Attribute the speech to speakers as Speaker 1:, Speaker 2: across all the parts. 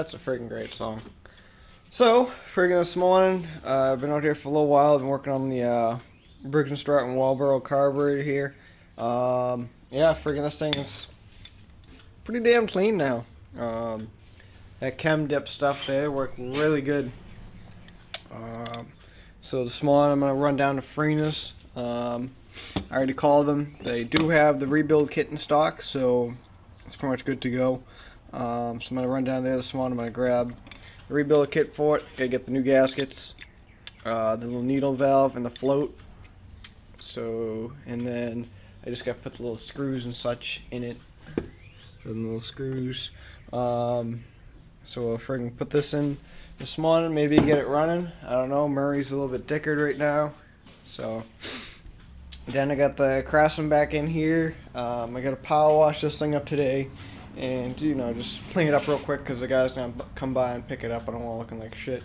Speaker 1: That's a freaking great song. So, friggin' this morning, I've been out here for a little while. I've been working on the Briggs and Stratton Walboro carburetor here. Yeah, friggin' this thing is pretty damn clean now. That chem dip stuff there worked really good. So this morning I'm going to run down to Freena's. I already called them. They do have the rebuild kit in stock, so it's pretty much good to go. So I'm going to run down there this morning. I'm going to grab the rebuild kit for it. Gotta get the new gaskets, the little needle valve, and the float. So, and then I just got to put the little screws and such in it. The little screws. So we'll friggin' put this in this morning, maybe get it running. I don't know, Murray's a little bit dickered right now. So then I got the Craftsman back in here. I got to power wash this thing up today and, you know, just clean it up real quick because the guy's gonna come by and pick it up. I don't want it looking like shit.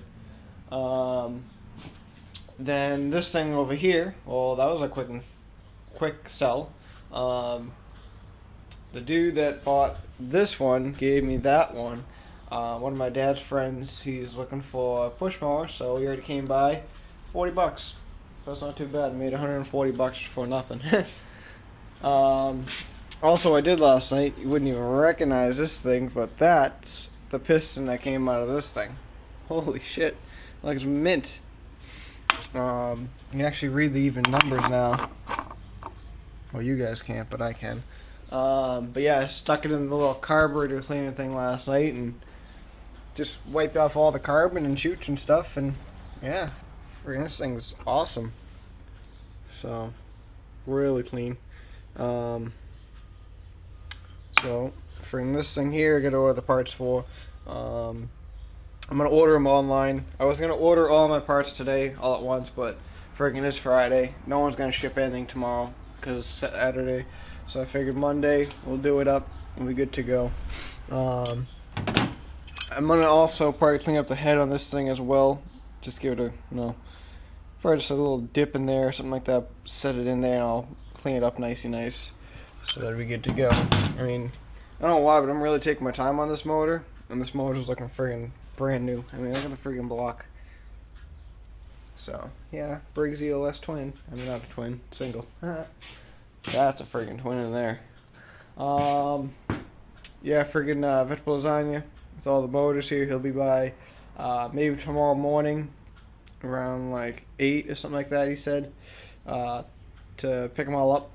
Speaker 1: Then this thing over here, well, that was a quick sell. The dude that bought this one gave me that one. One of my dad's friends, he's looking for a push mower, so he already came by. 40 bucks. So that's not too bad. I made 140 bucks for nothing. Also, I did last night, you wouldn't even recognize this thing, but that's the piston that came out of this thing. Holy shit. Like it's mint. You can actually read the even numbers now. Well, you guys can't, but I can. But yeah, I stuck it in the little carburetor cleaning thing last night and just wiped off all the carbon and chutes and stuff, and yeah, this thing's awesome. So, really clean. So, for this thing here, I gotta order the parts for. I'm gonna order them online. I was gonna order all my parts today, all at once, but friggin' it's Friday. No one's gonna ship anything tomorrow because it's Saturday. So I figured Monday we'll do it up and we're good to go. I'm gonna also probably clean up the head on this thing as well. Just give it a, you know, probably just a little dip in there or something like that. Set it in there and I'll clean it up nicey nice. So that'll be good to go. I mean, I don't know why, but I'm really taking my time on this motor. And this motor's looking friggin' brand new. I mean, look at the friggin' block. So, yeah, Briggs ELS twin. I mean, not a twin, single. That's a friggin' twin in there. Yeah, friggin' vegetable lasagna with all the motors here. He'll be by maybe tomorrow morning around like 8 or something like that, he said, to pick them all up.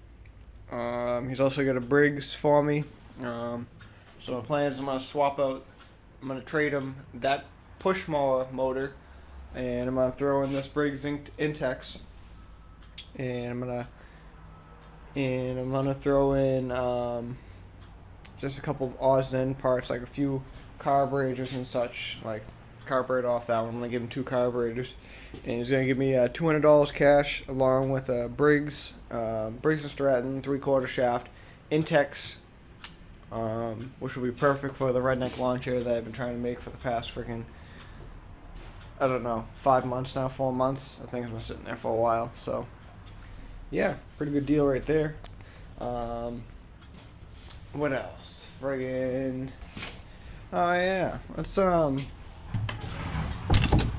Speaker 1: He's also got a Briggs for me. So my plan is I'm going to swap out, I'm going to trade him that push motor, and I'm going to throw in this Briggs Intex, and I'm going to throw in just a couple of odds and end parts, like a few carburetors and such, like carburetor off that one. I'm going to give him 2 carburetors, and he's going to give me $200 cash along with a Briggs and Stratton 3/4 shaft Intex, which will be perfect for the redneck lawn chair that I've been trying to make for the past freaking, I don't know, 5 months now, 4 months. I think it's been sitting there for a while, so yeah, pretty good deal right there. What else? Friggin', oh yeah, let's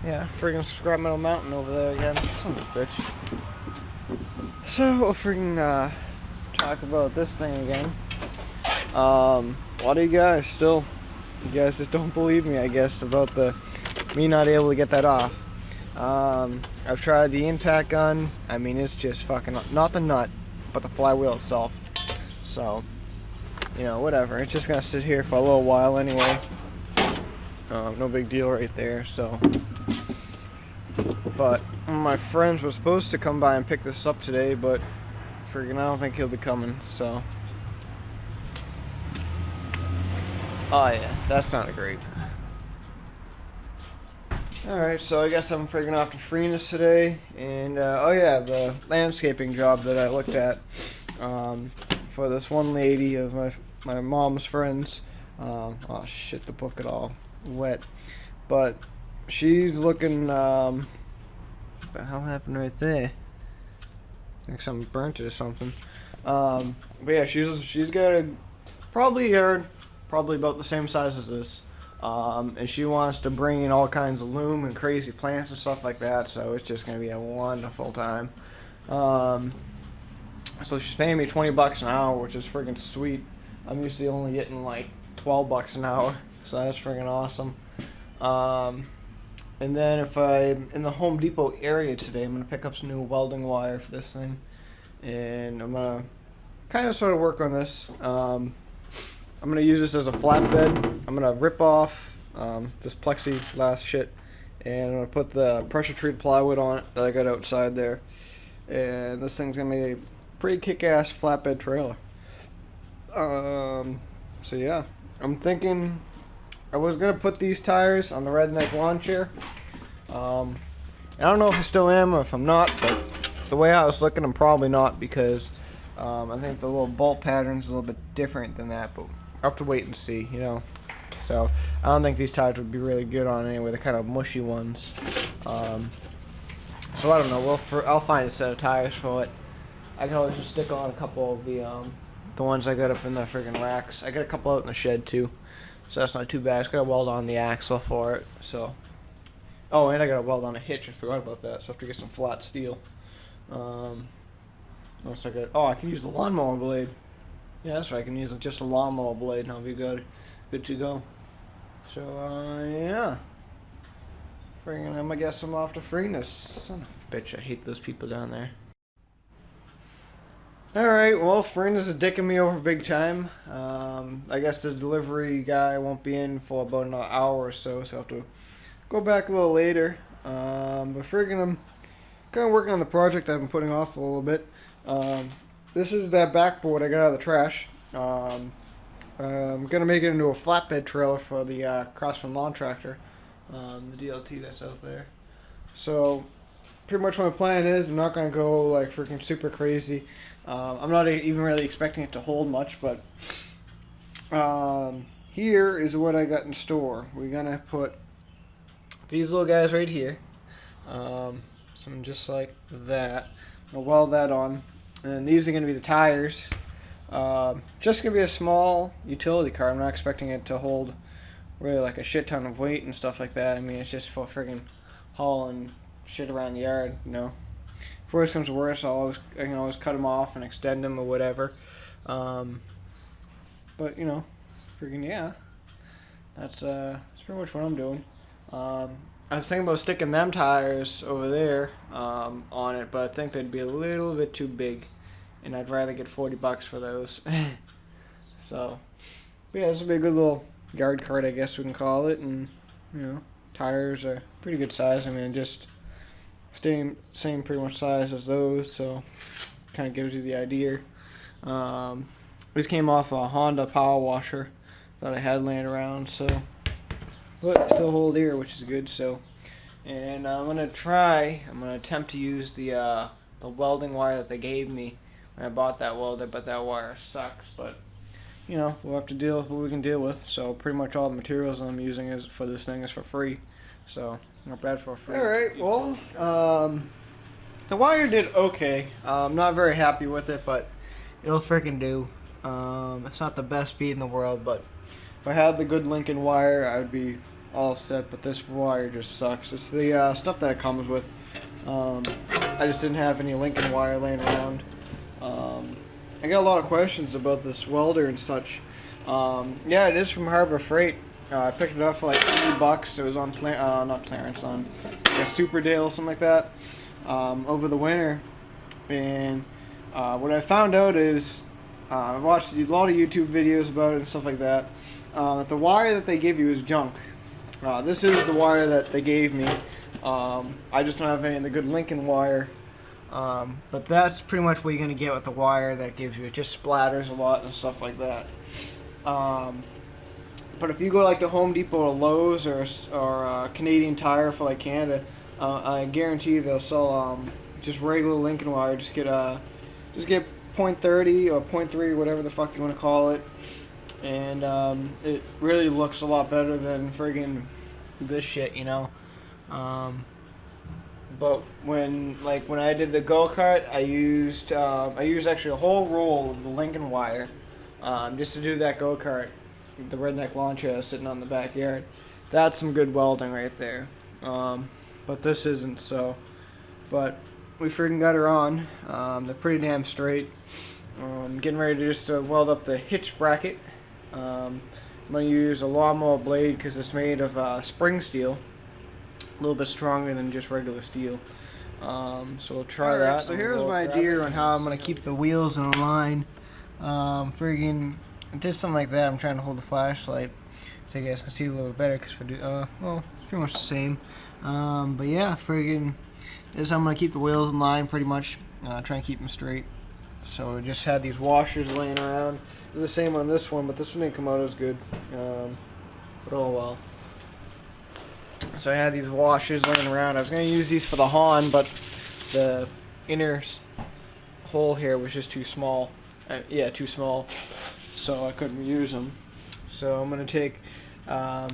Speaker 1: yeah, friggin' Scrap Metal Mountain over there again. Son of a bitch. So we'll friggin' talk about this thing again. Why do you guys still, you guys just don't believe me, I guess, about me not able to get that off. I've tried the impact gun. I mean, it's just fucking, not the nut, but the flywheel itself. So, you know, whatever. It's just gonna sit here for a little while anyway. No big deal right there, so. But my friends were supposed to come by and pick this up today, but friggin' I don't think he'll be coming, so. Oh yeah, that sounded great. Alright, so I guess I'm friggin' off to Freena's today, and oh yeah, the landscaping job that I looked at for this one lady of my mom's friends. Oh shit, the book got all wet. But she's looking, what the hell happened right there? I think something burnt it or something. But yeah, she's got a probably about the same size as this. And she wants to bring in all kinds of loom and crazy plants and stuff like that, so it's just going to be a wonderful time. So she's paying me 20 bucks an hour, which is freaking sweet. I'm usually only getting like 12 bucks an hour, so that's freaking awesome. And then if I'm in the Home Depot area today, I'm going to pick up some new welding wire for this thing. And I'm going to kind of sort of work on this. I'm going to use this as a flatbed. I'm going to rip off this plexiglass shit. And I'm going to put the pressure treated plywood on it that I got outside there. And this thing's going to be a pretty kick-ass flatbed trailer. So yeah, I'm thinking I was gonna put these tires on the redneck lawn chair. I don't know if I still am or if I'm not, but the way I was looking, I'm probably not, because I think the little bolt pattern's a little bit different than that, but I'll have to wait and see, you know. So I don't think these tires would be really good on anyway. They're kind of mushy ones. So I don't know. I'll find a set of tires for it. I can always just stick on a couple of the ones I got up in the friggin' racks. I got a couple out in the shed too, so that's not too bad. I just got to weld on the axle for it. So, oh, and I got to weld on a hitch. I forgot about that. So I have to get some flat steel. Unless I got, oh, I can use the lawnmower blade. Yeah, that's right. I can use just a lawnmower blade, and I'll be good to go. So yeah. Friggin', I'm gonna guess I'm off to Freeness. Son of a bitch, I hate those people down there. Alright, well, Freeness is dicking me over big time. I guess the delivery guy won't be in for about an hour or so, so I'll have to go back a little later. But friggin', I'm kind of working on the project I've been putting off a little bit. This is that backboard I got out of the trash. I'm gonna make it into a flatbed trailer for the Craftsman lawn tractor, the DLT that's out there. So pretty much my plan is I'm not gonna go like freaking super crazy. I'm not even really expecting it to hold much, but here is what I got in store. We're gonna put these little guys right here, some just like that. I'll weld that on, and these are gonna be the tires. Just gonna be a small utility car. I'm not expecting it to hold really like a shit ton of weight and stuff like that. I mean, it's just for friggin' hauling shit around the yard, you know. If worse comes to worse, I can always cut them off and extend them or whatever. But you know, friggin' yeah, that's pretty much what I'm doing. I was thinking about sticking them tires over there on it, but I think they'd be a little bit too big, and I'd rather get 40 bucks for those. So, but yeah, this will be a good little yard cart, I guess we can call it, and you know, tires are pretty good size. I mean, just same pretty much size as those, so kind of gives you the idea. This came off a Honda power washer that I had laying around, so but still hold here, which is good. So, and I'm gonna attempt to use the welding wire that they gave me when I bought that welder, but that wire sucks. But you know, we'll have to deal with what we can deal with. So pretty much all the materials I'm using for this thing is for free. So, not bad for free. Alright, well, the wire did okay. I'm not very happy with it, but it'll freaking do. It's not the best speed in the world, but if I had the good Lincoln wire, I would be all set, but this wire just sucks. It's the stuff that it comes with. I just didn't have any Lincoln wire laying around. I got a lot of questions about this welder and such. Yeah, it is from Harbor Freight. I picked it up for like 80 bucks. It was on not clearance, on like a super deal or something like that over the winter. And what I found out is I've watched a lot of YouTube videos about it and stuff like that. The wire that they give you is junk. This is the wire that they gave me. I just don't have any of the good Lincoln wire. But that's pretty much what you're going to get with the wire that gives you. It just splatters a lot and stuff like that. But if you go like to Home Depot or Lowe's or Canadian Tire for like Canada, I guarantee you they'll sell just regular Lincoln wire. Just get .30 or .3, whatever the fuck you want to call it, and it really looks a lot better than friggin' this shit, you know. But when I did the go-kart, I used actually a whole roll of the Lincoln wire just to do that go-kart. the redneck lawn chair sitting on the backyard. That's some good welding right there. But this isn't so. But we freaking got her on. They're pretty damn straight. Getting ready to just weld up the hitch bracket. I'm going to use a lawnmower blade because it's made of spring steel. A little bit stronger than just regular steel. So we'll try that. So here's my idea on how I'm going to keep the wheels in a line. Friggin' I did something like that. I'm trying to hold the flashlight so you guys can see a little bit better because well, it's pretty much the same. But yeah, friggin' this is how I'm going to keep the wheels in line pretty much. Try and keep them straight. So we just had these washers laying around. They're the same on this one, but this one didn't come out as good. But oh well. So I had these washers laying around. I was going to use these for the Hahn, but the inner hole here was just too small. Yeah, too small. So I couldn't use them. So I'm going to take one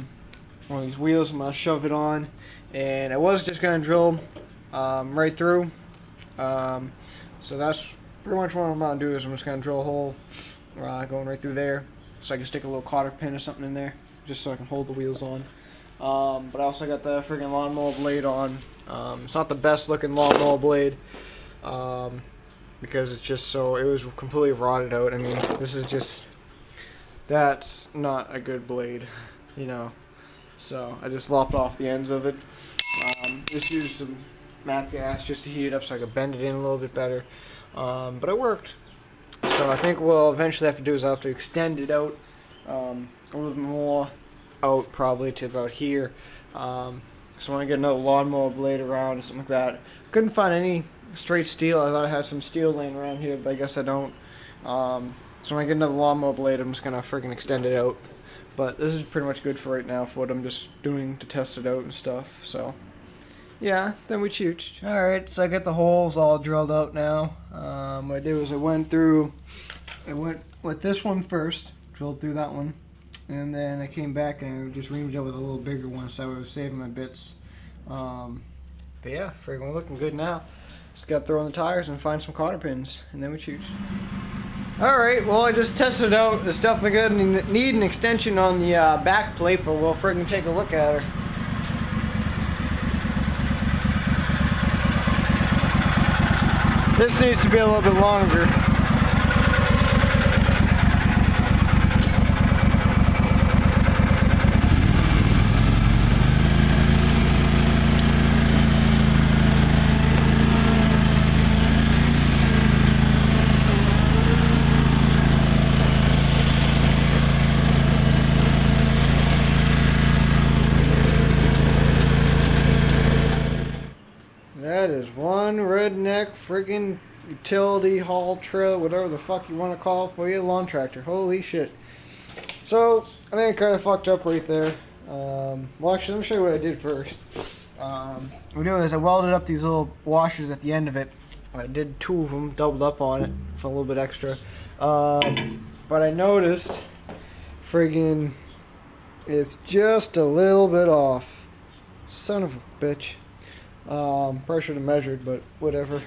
Speaker 1: of these wheels. I'm going to shove it on. And I was just going to drill right through. So that's pretty much what I'm going to do is I'm just going to drill a hole going right through there. So I can stick a little cotter pin or something in there. Just so I can hold the wheels on. But I also got the freaking lawnmower blade on. It's not the best looking lawnmower blade because it's just so, it was completely rotted out. I mean, this is just, that's not a good blade, you know. So I just lopped off the ends of it. Just used some MAP gas just to heat it up so I could bend it in a little bit better. But it worked. So I think what we'll eventually have to do is I'll have to extend it out a little bit more out probably to about here. So when I get another lawnmower blade around or something like that. Couldn't find any straight steel. I thought I had some steel laying around here, but I guess I don't. So when I get another lawnmower blade, I'm just gonna freaking extend it out. But this is pretty much good for right now for what I'm just doing to test it out and stuff. So yeah, then we chooched. Alright, so I got the holes all drilled out now. What I did was I went with this one first, drilled through that one. And then I came back and I just reamed it with a little bigger one, so I was saving my bits. But yeah, friggin' we're looking good now. Just got to throw in the tires and find some cotter pins, and then we choose. Alright, well I just tested it out. It's definitely good and need an extension on the back plate, but we'll friggin' take a look at her. This needs to be a little bit longer. That is one redneck friggin' utility haul trailer, whatever the fuck you want to call it for your lawn tractor. Holy shit. So, I think I kind of fucked up right there. Well, actually, let me show you what I did first. What I'm doing is I welded up these little washers at the end of it. I did 2 of them, doubled up on it for a little bit extra. But I noticed, friggin', it's just a little bit off. Son of a bitch. Probably should have measured, but whatever.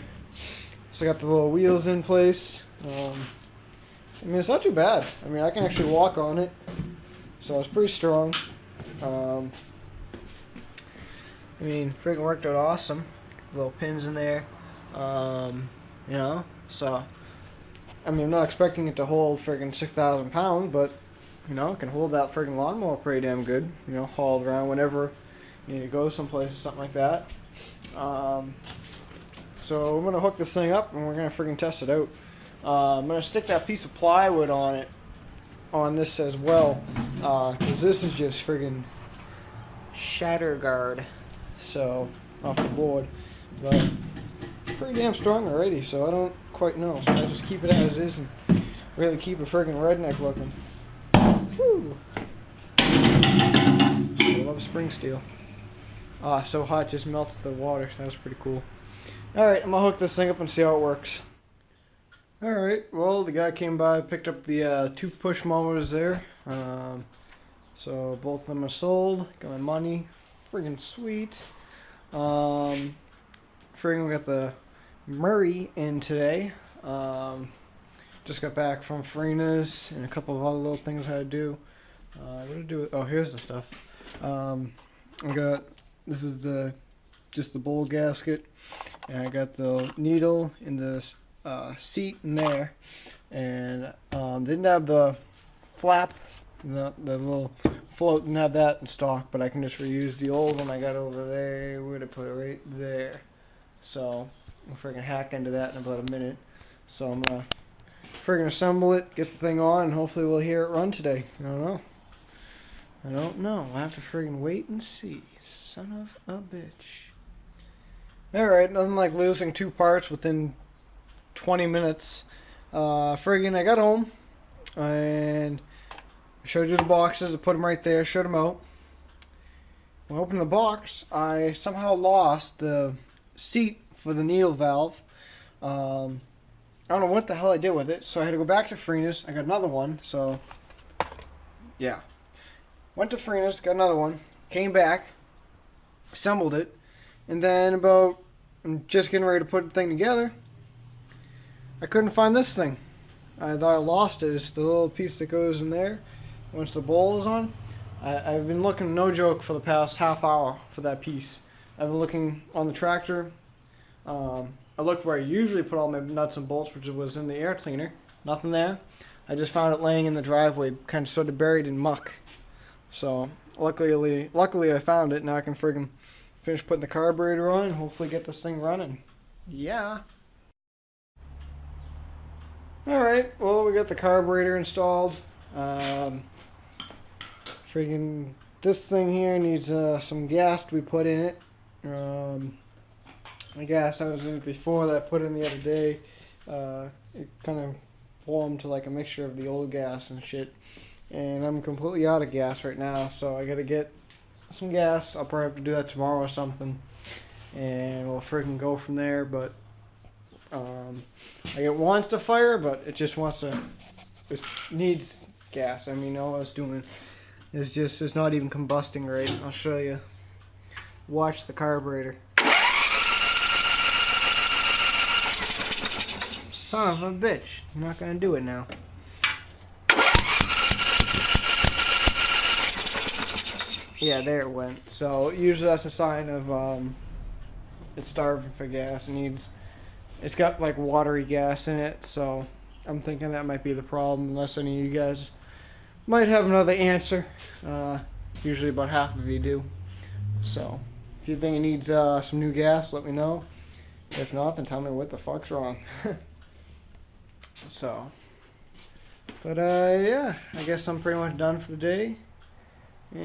Speaker 1: So I got the little wheels in place. I mean, it's not too bad. I mean, I can actually walk on it, so it's pretty strong. I mean, freaking worked out awesome. Little pins in there. You know, so I mean, I'm not expecting it to hold friggin' 6,000 pounds, but you know, it can hold that friggin' lawnmower pretty damn good. You know, haul it around whenever you need to go someplace or something like that. So I'm gonna hook this thing up and we're gonna friggin' test it out. I'm gonna stick that piece of plywood on this as well, because this is just friggin' shatter guard, so off the board, but pretty damn strong already. So I don't quite know. I just keep it as is and really keep it friggin' redneck looking. Woo! I love spring steel. So hot, just melted the water. That was pretty cool. Alright, I'm gonna hook this thing up and see how it works. Alright, well, the guy came by, picked up the 2 push mowers there. So both of them are sold. Got my money. Friggin' sweet. Friggin' we got the Murray in today. Just got back from Farina's and a couple of other little things I had to do. What did I do with, oh, here's the stuff. I got, this is just the bowl gasket, and I got the needle in the seat in there, and didn't have the flap, the little float, didn't have that in stock, but I can just reuse the old one I got over there. Where to put it? Right there. So I'll friggin' hack into that in about a minute. So I'm gonna friggin' assemble it, get the thing on, and hopefully we'll hear it run today. I don't know. I don't know. I have to friggin' wait and see. Son of a bitch. Alright, nothing like losing 2 parts within 20 minutes. Friggin', I got home, and I showed you the boxes. I put them right there, showed them out. When I opened the box, I somehow lost the seat for the needle valve. I don't know what the hell I did with it, so I had to go back to Freena's. I got another one, so yeah. Went to Freena's, got another one, came back, assembled it, and then I'm just getting ready to put the thing together. I couldn't find this thing. I thought I lost it. It's the little piece that goes in there once the bowl is on. I've been looking, no joke, for the past half hour for that piece. I've been looking on the tractor. I looked where I usually put all my nuts and bolts, which was in the air cleaner. Nothing there. I just found it laying in the driveway, kind of sort of buried in muck. So luckily I found it. Now I can friggin' finish putting the carburetor on and hopefully get this thing running. Yeah. Alright, well, we got the carburetor installed. Friggin' this thing here needs some gas to be put in it. The gas I was in it before that I put in the other day, it kind of formed to like a mixture of the old gas and shit. And I'm completely out of gas right now, so I gotta get some gas. I'll probably have to do that tomorrow or something, and we'll friggin' go from there. But like, it wants to fire, but it just wants to, it needs gas. I mean, all it's doing is just, it's not even combusting right. I'll show you. Watch the carburetor. Son of a bitch. I'm not gonna do it now. Yeah, there it went. So usually that's a sign of it's starving for gas. It's got like watery gas in it, so I'm thinking that might be the problem, unless any of you guys might have another answer. Usually about half of you do. So if you think it needs some new gas, let me know. If not, then tell me what the fuck's wrong. So, but yeah, I guess I'm pretty much done for the day. And